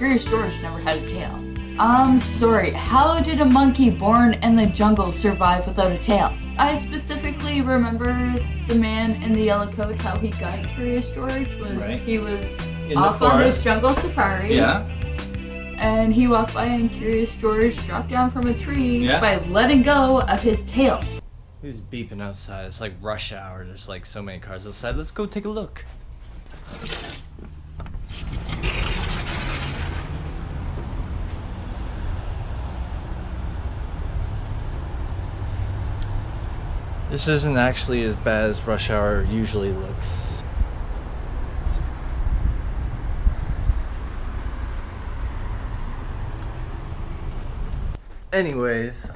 Curious George never had a tail. I'm sorry, how did a monkey born in the jungle survive without a tail? I specifically remember the man in the yellow coat, how he got Curious George was he was off on his jungle safari. Yeah. And he walked by and Curious George dropped down from a tree by letting go of his tail. Who's beeping outside? It's like rush hour. There's like so many cars outside. Let's go take a look. This isn't actually as bad as rush hour usually looks. Anyways,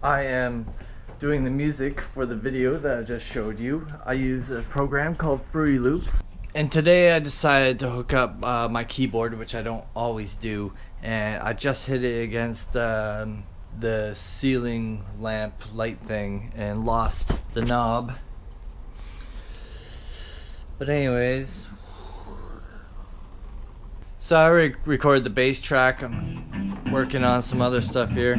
I am doing the music for the video that I just showed you. I use a program called Fruity Loops. And today I decided to hook up my keyboard, which I don't always do, and I just hit it against the ceiling lamp light thing and lost the knob. But anyways, so I recorded the bass track. I'm working on some other stuff here.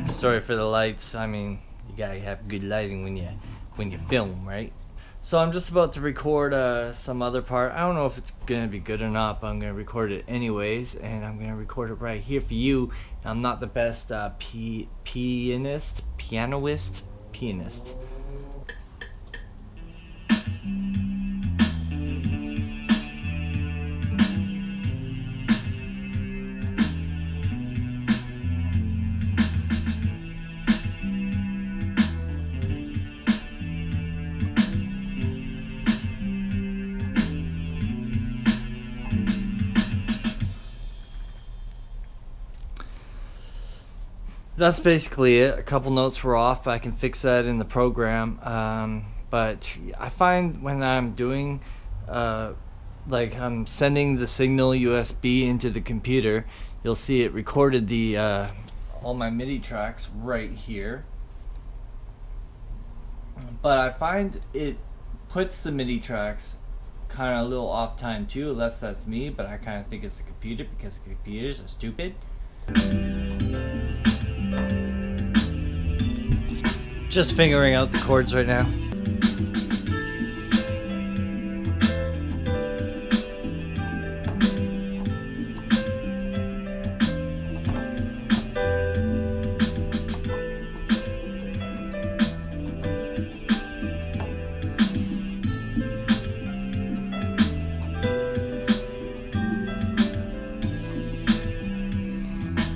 Sorry for the lights. I mean, you gotta have good lighting when you film, right? So I'm just about to record some other part. I don't know if it's gonna be good or not, but I'm gonna record it anyways, and I'm gonna record it right here for you. I'm not the best pianist. That's basically it. A couple notes were off. I can fix that in the program. But I find when I'm doing, like I'm sending the signal USB into the computer, you'll see it recorded the all my MIDI tracks right here. But I find it puts the MIDI tracks kind of a little off time too, unless that's me, but I kind of think it's the computer because computers are stupid. Just figuring out the chords right now.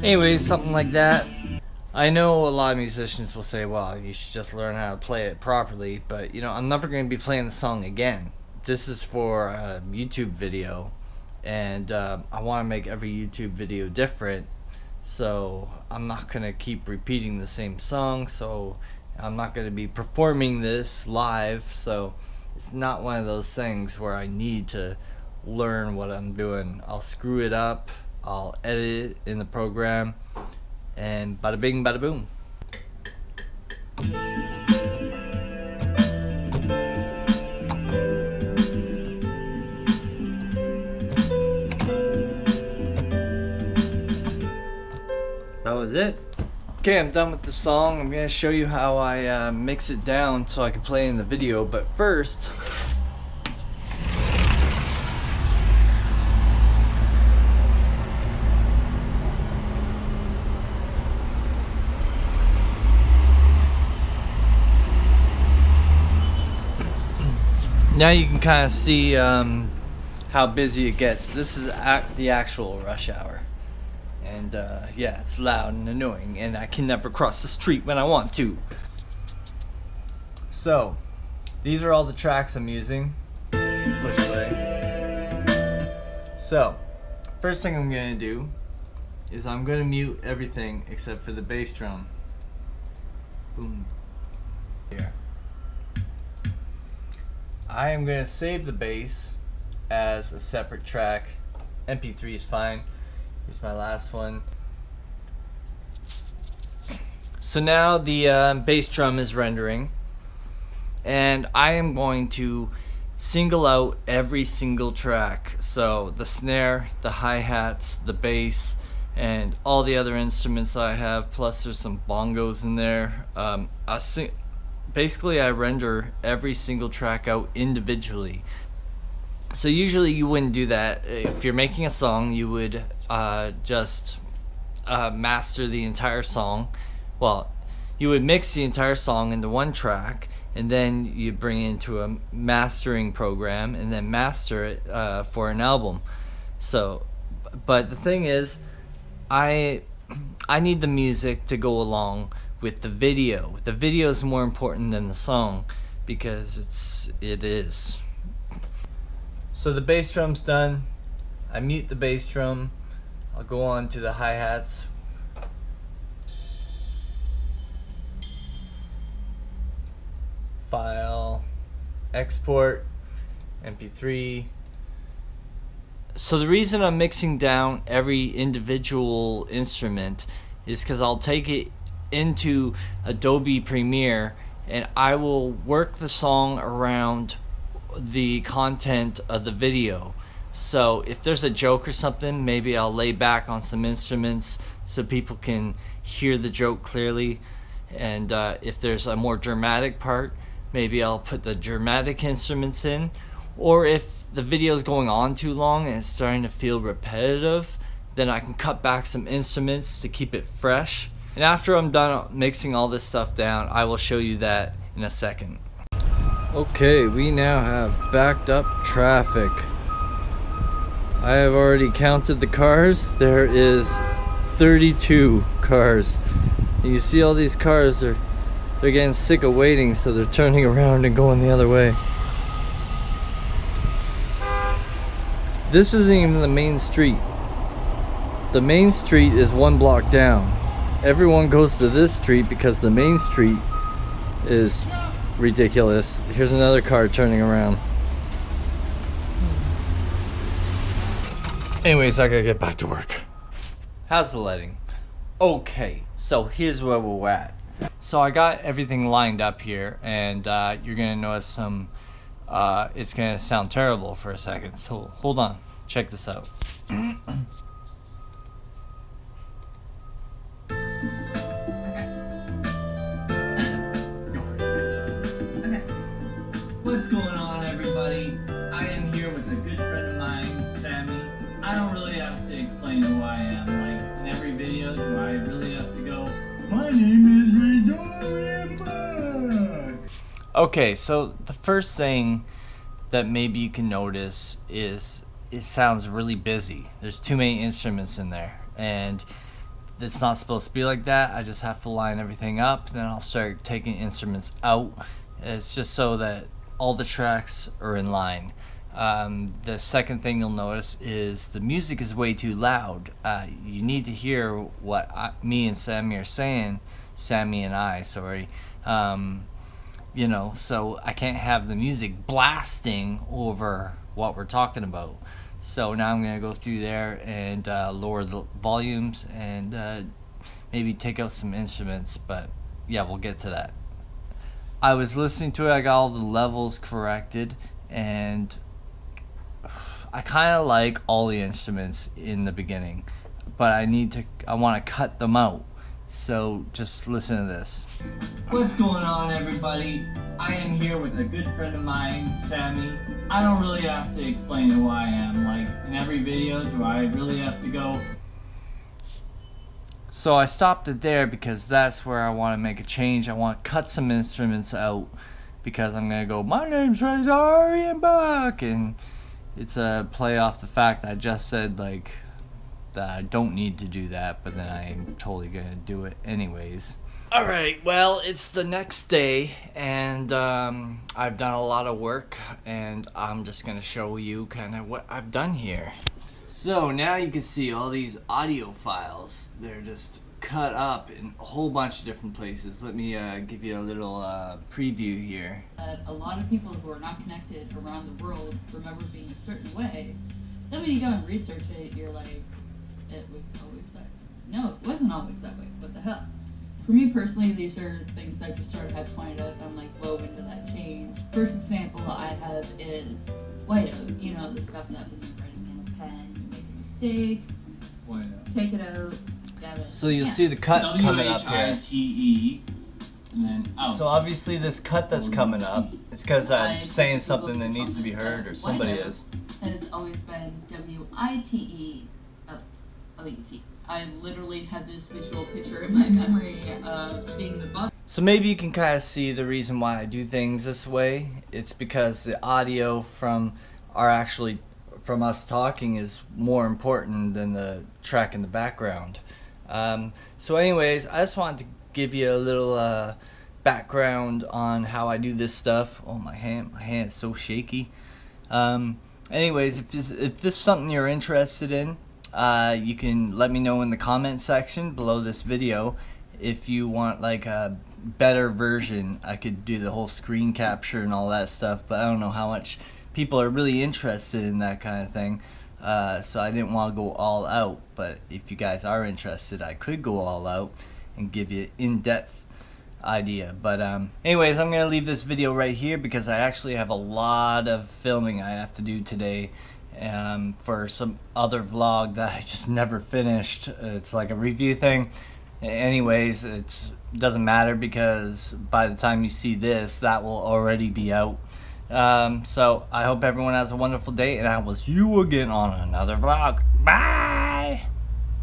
Anyways, something like that. I know a lot of musicians will say, well, you should just learn how to play it properly, but you know, I'm never going to be playing the song again. This is for a YouTube video, and I want to make every YouTube video different, so I'm not going to keep repeating the same song, so I'm not going to be performing this live, so it's not one of those things where I need to learn what I'm doing. I'll screw it up, I'll edit it in the program, and bada bing bada boom. That was it. Okay, I'm done with the song. I'm gonna show you how I mix it down so I can play in the video, but first now you can kind of see how busy it gets. This is the actual rush hour, and yeah, it's loud and annoying, and I can never cross the street when I want to. So these are all the tracks I'm using. Push play. So first thing I'm gonna do is I'm gonna mute everything except for the bass drum. Boom. Here. I am going to save the bass as a separate track. MP3 is fine. Here's my last one. So now the bass drum is rendering, and I am going to single out every single track. So the snare, the hi-hats, the bass, and all the other instruments I have, plus there's some bongos in there. Basically I render every single track out individually. So usually you wouldn't do that. If you're making a song, you would just master the entire song. Well, you would mix the entire song into one track, and then you bring it into a mastering program and then master it for an album. So, but the thing is, I need the music to go along with the video. The video is more important than the song because it is. So the bass drum's done. I mute the bass drum. I'll go on to the hi-hats. File, export, MP3. So the reason I'm mixing down every individual instrument is because I'll take it into Adobe Premiere and I will work the song around the content of the video. So if there's a joke or something, maybe I'll lay back on some instruments so people can hear the joke clearly. And if there's a more dramatic part, maybe I'll put the dramatic instruments in. Or if the video's going on too long and it's starting to feel repetitive, then I can cut back some instruments to keep it fresh. And after I'm done mixing all this stuff down, I will show you that in a second. Okay, we now have backed up traffic. I have already counted the cars. There is 32 cars. And you see all these cars, they're getting sick of waiting, so they're turning around and going the other way. This isn't even the main street. The main street is one block down. Everyone goes to this street because the main street is ridiculous. Here's another car turning around. Anyways, I gotta get back to work. How's the lighting? Okay, so here's where we're at. So I got everything lined up here, and you're gonna notice some it's gonna sound terrible for a second, so hold on, check this out. What's going on, everybody? I am here with a good friend of mine, Sammy. I don't really have to explain who I am. Like, in every video, do I really have to go, my name is Razorian? Okay, so the first thing that maybe you can notice is it sounds really busy. There's too many instruments in there, and it's not supposed to be like that. I just have to line everything up, then I'll start taking instruments out. It's just so that all the tracks are in line. The second thing you'll notice is the music is way too loud. You need to hear what me and Sammy are saying. Sammy and I, sorry. You know, so I can't have the music blasting over what we're talking about. So now I'm gonna go through there and lower the volumes and maybe take out some instruments, but yeah, we'll get to that. I was listening to it, I got all the levels corrected, and I kind of like all the instruments in the beginning, but I want to cut them out. So just listen to this. What's going on, everybody? I am here with a good friend of mine, Sammy. I don't really have to explain who I am. Like, in every video, do I really have to go? So I stopped it there because that's where I want to make a change. I want to cut some instruments out because I'm going to go, my name's Razorian Buck, and it's a play off the fact I just said, like, that I don't need to do that, but then I'm totally gonna do it anyways. Alright, well, it's the next day, and I've done a lot of work, and I'm just gonna show you kind of what I've done here. So now you can see all these audio files. They're just cut up in a whole bunch of different places. Let me give you a little preview here. A lot of people who are not connected around the world remember being a certain way. Then when you go and research it, you're like, it was always that. No, it wasn't always that way. What the hell? For me personally, these are things I just sort of have pointed out. I'm like woven to that change. First example I have is whiteout. You know, the stuff that when you're writing in a pen, you make a mistake, Whiteout. take it out, dab it. So you'll Yeah. see the cut coming up here. W-H-I-T-E, and then out. So obviously this cut that's coming up, it's because I'm saying something that needs to be heard, or somebody is. Has always been W-I-T-E L-E-T. I literally have this visual picture in my memory of seeing the button. So maybe you can kind of see the reason why I do things this way. It's because the audio from from us talking is more important than the track in the background. So anyways, I just wanted to give you a little background on how I do this stuff. Oh, my hand is so shaky. Anyways, if this is something you're interested in, you can let me know in the comment section below this video. If you want like a better version, I could do the whole screen capture and all that stuff, but I don't know how much people are really interested in that kind of thing. So I didn't want to go all out, but if you guys are interested, I could go all out and give you in-depth idea. But anyways, I'm gonna leave this video right here because I actually have a lot of filming I have to do today for some other vlog that I just never finished. It's like a review thing. Anyways, it doesn't matter because by the time you see this, that will already be out. So I hope everyone has a wonderful day, and I will see you again on another vlog. Bye.